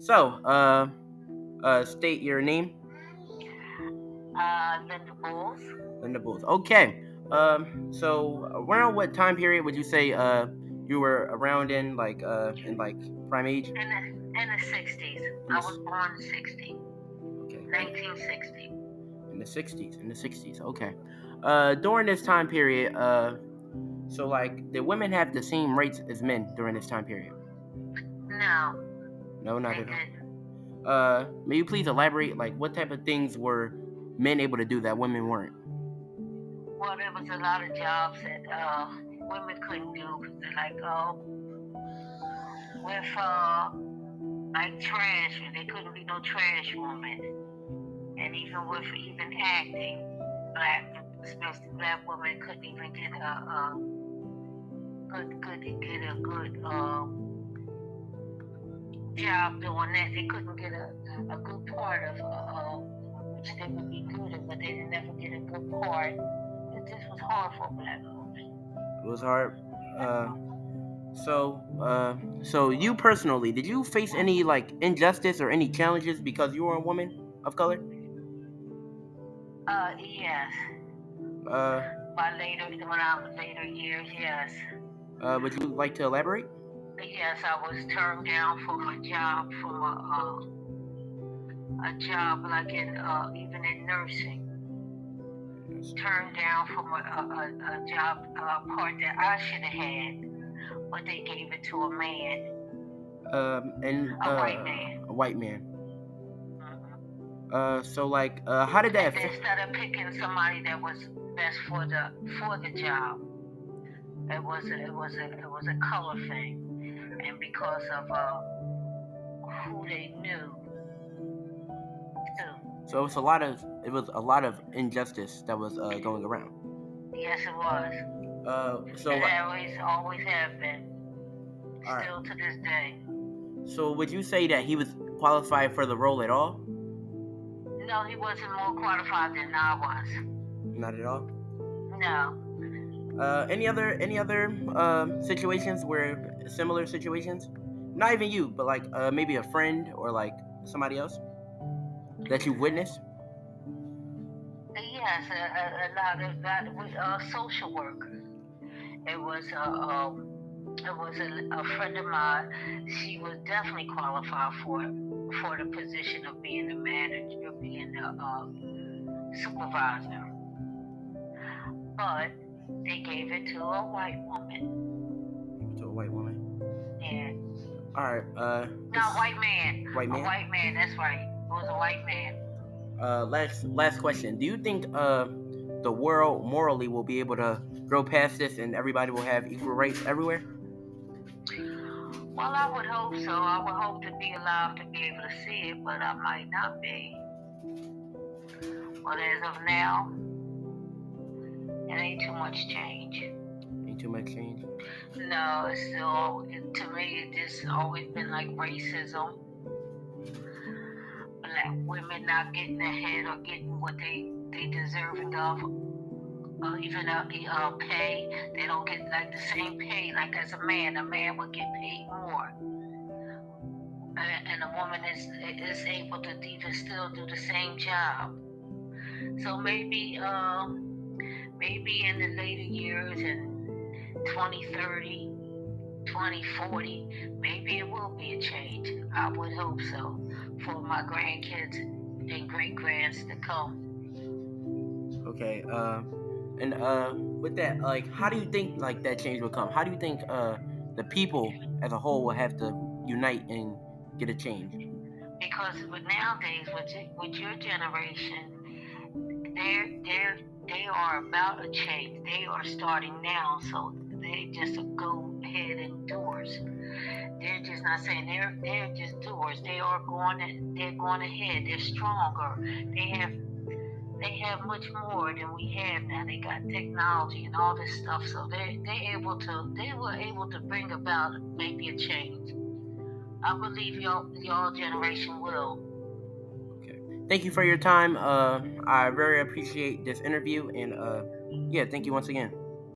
So, state your name. Linda Bulls. Linda Bulls. Okay. So around what time period would you say you were around in like prime age? In the 60s. In I the was born in 60, okay, 1960. in the 60s, in the 60s. Okay. During this time period, so like did women have the same rights as men during this time period? No, No, not they at all. didn't. May you please elaborate? Like, what type of things were men able to do that women weren't? Well, there was a lot of jobs that women couldn't do because they're like, with like trash, they couldn't be no trash woman. And even with even acting, especially black women couldn't even get a good job doing that. They couldn't get a good part of which they would be good at, but they didn't ever get a good part. It just was hard for black women. It was hard. Uh, so you personally, did you face any like injustice or any challenges because you were a woman of color? Yes. Uh, When I was later years, yes. would you like to elaborate? Yes, I was turned down from a job, a job like in even in nursing. Turned down from a job part that I should have had, but they gave it to a man, And a white man. a white man. Mhm. So like, how did that And affect? instead of picking somebody that was best for the job, it was a color thing, and because of who they knew too. So it was a lot of injustice that was going around. Yes, it was. So It like, always have been, all right. still to this day. So would you say that he was qualified for the role at all? No, he wasn't more qualified than I was. Not at all. No. Any other situations where similar situations? Not even you, but like maybe a friend or like somebody else that you witnessed. Yes, a lot of that with social workers. It was a friend of mine. She was definitely qualified for the position of being a manager, being a supervisor, but they gave it to a white woman. To a white woman. Yeah, All right. no, white man, White a man. white man. That's right. It was a white man. Last question. Do you think the world morally will be able to grow past this and everybody will have equal rights everywhere? Well, I would hope so. I would hope to be alive to be able to see it, but I might not be. But as of now, it ain't too much change. Ain't too much change. No, it's still, to me, it's just always been like racism. Black women not getting ahead or getting what they deserving of, or even pay. They don't get like the same pay like as a man. A man would get paid more, and a woman is able to even still do the same job. So maybe in the later years in 2030, 2040, maybe it will be a change. I would hope so for my grandkids and great grands to come. Okay. And with that, like, how do you think like that change will come? How do you think the people as a whole will have to unite and get a change? Because with nowadays, with your generation, they're they are about a change. They are starting now, so they just go ahead and doers. They're just not saying they're just doers. They're going ahead. They're stronger. They have they have much more than we have now. They got technology and all this stuff, so they were able to bring about maybe a change. I believe your generation will. Okay. Thank you for your time. I very appreciate this interview, and yeah, thank you once again.